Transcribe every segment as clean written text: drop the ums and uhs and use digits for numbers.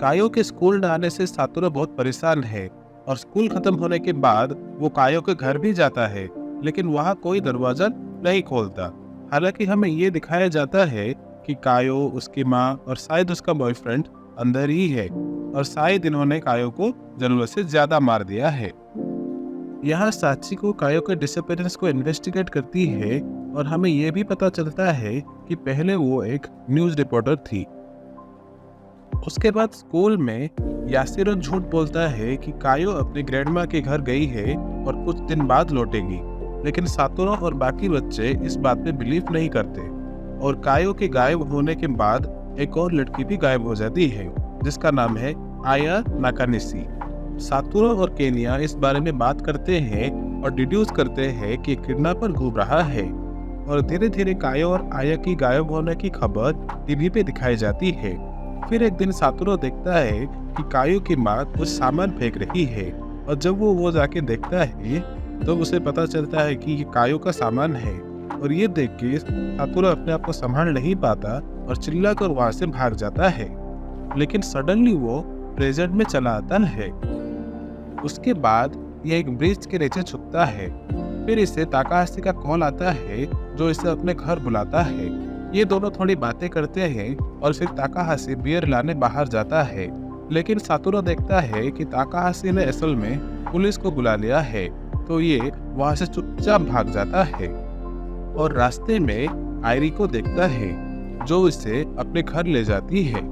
कायो के स्कूल न आने से सातोरो बहुत परेशान है और स्कूल खत्म होने के बाद वो कायो के घर भी जाता है, लेकिन वहाँ कोई दरवाजा नहीं खोलता। हालांकि हमें ये दिखाया जाता है कि कायो, उसकी माँ और शायद उसका बॉयफ्रेंड अंदर ही है और शायद इन्होंने कायो को जरूरत से ज्यादा मार दिया है। यहाँ साचिको कायो के डिसअपीयरेंस को इन्वेस्टिगेट करती है और हमें यह भी पता चलता है कि पहले वो एक न्यूज रिपोर्टर थी। उसके बाद स्कूल में यासिरो झूठ बोलता है कि कायो अपने ग्रैंडमा के घर गई है और कुछ दिन बाद लौटेगी, लेकिन सातोरो और बाकी बच्चे इस बात पे बिलीव नहीं करते और कायो के गायब होने के बाद एक और लड़की भी गायब हो जाती है जिसका नाम है आया नाकानिशी। सातोरो और केनिया इस बारे में बात करते हैं और डिड्यूस करते हैं कि किडनैपर घूम रहा है और धीरे धीरे कायो और आया की गायब होने की खबर टीवी पे दिखाई जाती है। फिर एक दिन सातोरो देखता है कि कायो की माँ कुछ सामान फेंक रही है और जब वो जाके देखता है तो उसे पता चलता है कि ये कायो का सामान है और ये देख के सातोरो अपने आप को संभाल नहीं पाता और चिल्लाकर वहां से भाग जाता है, लेकिन सडनली वो प्रेजेंट में चला आता है। उसके बाद ये एक ब्रिज के नीचे छुपता है। फिर इसे ताकाहाशी का कॉल आता है जो इसे अपने घर बुलाता है। ये दोनों थोड़ी बातें करते हैं और फिर ताकाहाशी बियर लाने बाहर जाता है, लेकिन सातोरो देखता है कि ताकाहाशी ने असल में पुलिस को बुला लिया है, तो ये वहां से चुपचाप भाग जाता है और रास्ते में आयरी को देखता है जो इसे अपने घर ले जाती है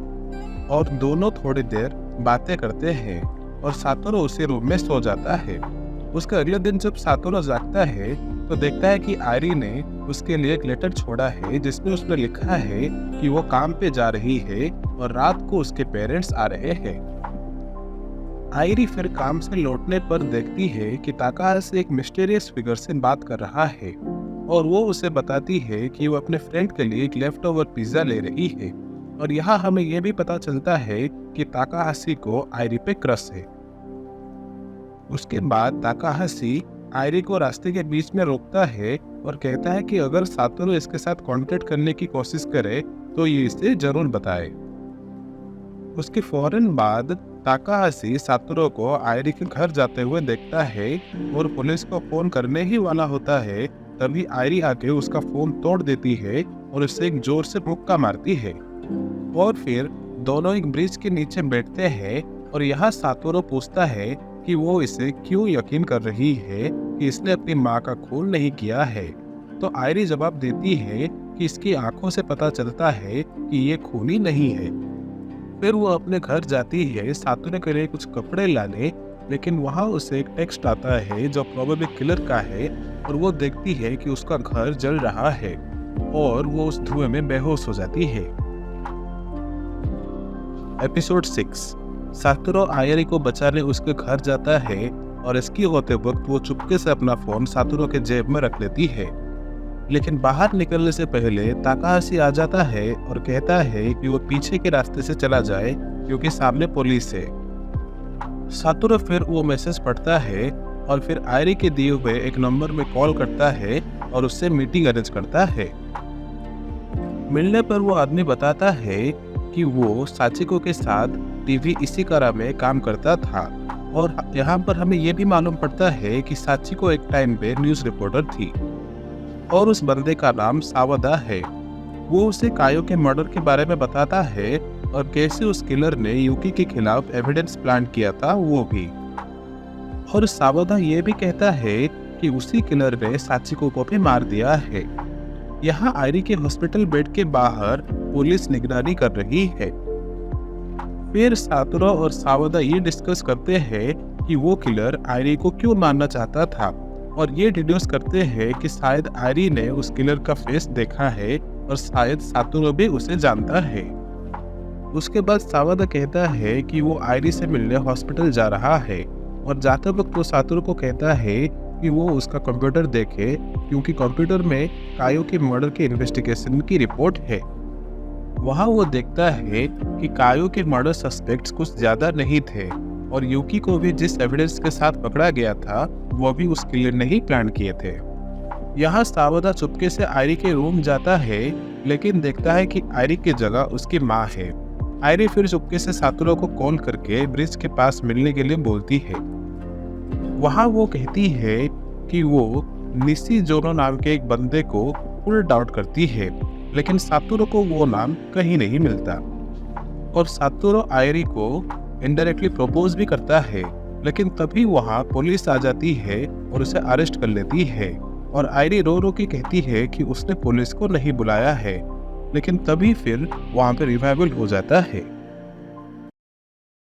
और दोनों थोड़ी देर बातें करते हैं और सातोरो उसी रूम में सो जाता है। उसके अगले दिन जब सातोरो जागता है तो देखता है कि आयरी ने उसके लिए एक लेटर छोड़ा है जिसमें उसने लिखा है कि वो काम पे जा रही है और रात को उसके पेरेंट्स आ रहे हैं। आयरी फिर काम से लौटने पर देखती है कि ताकाहाशी एक मिस्टीरियस फिगर से बात कर रहा है और वो उसे बताती है कि वो अपने फ्रेंड के लिए एक लेफ्ट ओवर पिज्जा ले रही है और यहाँ हमें यह भी पता चलता है कि ताकाहाशी को आयरी पे क्रश है। उसके बाद ताकाहाशी आयरी को रास्ते के बीच में रोकता है और कहता है कि अगर सातोरो इसके साथ कांटेक्ट करने की कोशिश करे तो ये इसे जरूर बताए। उसके फौरन बाद ताकाहाशी सातोरो को आयरी के घर जाते हुए देखता है और पुलिस को फोन करने ही वाला होता है, तभी आयरी आके उसका फोन तोड़ देती है और उससे एक जोर से मुक्का मारती है और फिर दोनों एक ब्रिज के नीचे बैठते हैं और यहाँ सातोरो पूछता है कि वो इसे क्यों यकीन कर रही है कि इसने अपनी माँ का खून नहीं किया है, तो आयरी जवाब देती है कि इसकी आंखों से पता चलता है कि ये खूनी नहीं है। फिर वो अपने घर जाती है सातोरो के लिए कुछ कपड़े लाने, लेकिन वहाँ उसे एक टेक्स्ट आता है जो प्रोबेबली किलर का है और वो देखती है कि उसका घर जल रहा है और वो उस धुएं में बेहोश हो जाती है। एपिसोड 6। सातोरो आयरी को बचाने उसके घर जाता है और इसकी होते वक्त वो चुपके से अपना फोन सातोरो के जेब में रख लेती है, लेकिन बाहर निकलने से पहले ताकाहाशी आ जाता है और कहता है कि वो पीछे के रास्ते से चला जाए क्योंकि सामने पुलिस है। सातोरो फिर वो मैसेज पढ़ता है और फिर आयरी के दिए हुए एक नंबर में कॉल करता है और उससे मीटिंग अरेंज करता है। मिलने पर वो आदमी बताता है कि वो साचिको के साथ टीवी इशिकारा में काम करता था और यहाँ पर हमें ये भी मालूम पड़ता है कि साचिको एक टाइम पे न्यूज रिपोर्टर थी और उस बंदे का नाम सावदा है। वो उसे कायो के मर्डर के बारे में बताता है और कैसे उस किलर ने यूकी के खिलाफ एविडेंस प्लांट किया था वो भी, और सावदा ये भी कहता है कि उसी किलर ने साचिको को भी मार दिया है। यहाँ आयरी के हॉस्पिटल बेड के बाहर पुलिस निगरानी कर रही है। फिर सातोरो और सावदा ये डिस्कस करते हैं कि वो किलर आयरी को क्यों मारना चाहता था और ये डिड्यूस करते हैं कि शायद आयरी ने उस किलर का फेस देखा है और शायद सातोरो भी उसे जानता है। उसके बाद सावदा कहता है कि वो आयरी से मिलने हॉस्पिटल जा रहा है और जाते वक्त वो सातोरो को कहता है कि वो उसका कंप्यूटर देखे क्योंकि कंप्यूटर में कायो के मर्डर के इन्वेस्टिगेशन की रिपोर्ट है। वहाँ वो देखता है कि कायो के मर्डर सस्पेक्ट्स कुछ ज्यादा नहीं थे और यूकी को भी जिस एविडेंस के साथ पकड़ा गया था वो भी उस किलर ने ही प्लान किए थे। यहाँ सावदा चुपके से आयरी के रूम जाता है लेकिन देखता है कि आयरी की जगह उसकी माँ है आयरी फिर चुपके से सातोरू को कॉल करके ब्रिज के पास मिलने के लिए बोलती है। वहां वो कहती है कि वो निशिजोरो नाम के एक बंदे को फुल डाउट करती है, लेकिन सातोरू को वो नाम कहीं नहीं मिलता। और सातोरू आयरी को इनडायरेक्टली प्रपोज भी करता है, लेकिन तभी वहां पुलिस आ जाती है और उसे अरेस्ट कर लेती है। और आयरी रो रो के कहती है कि उसने पुलिस को नहीं बुलाया है, लेकिन तभी फिर वहां पे रिवाइवल हो जाता है।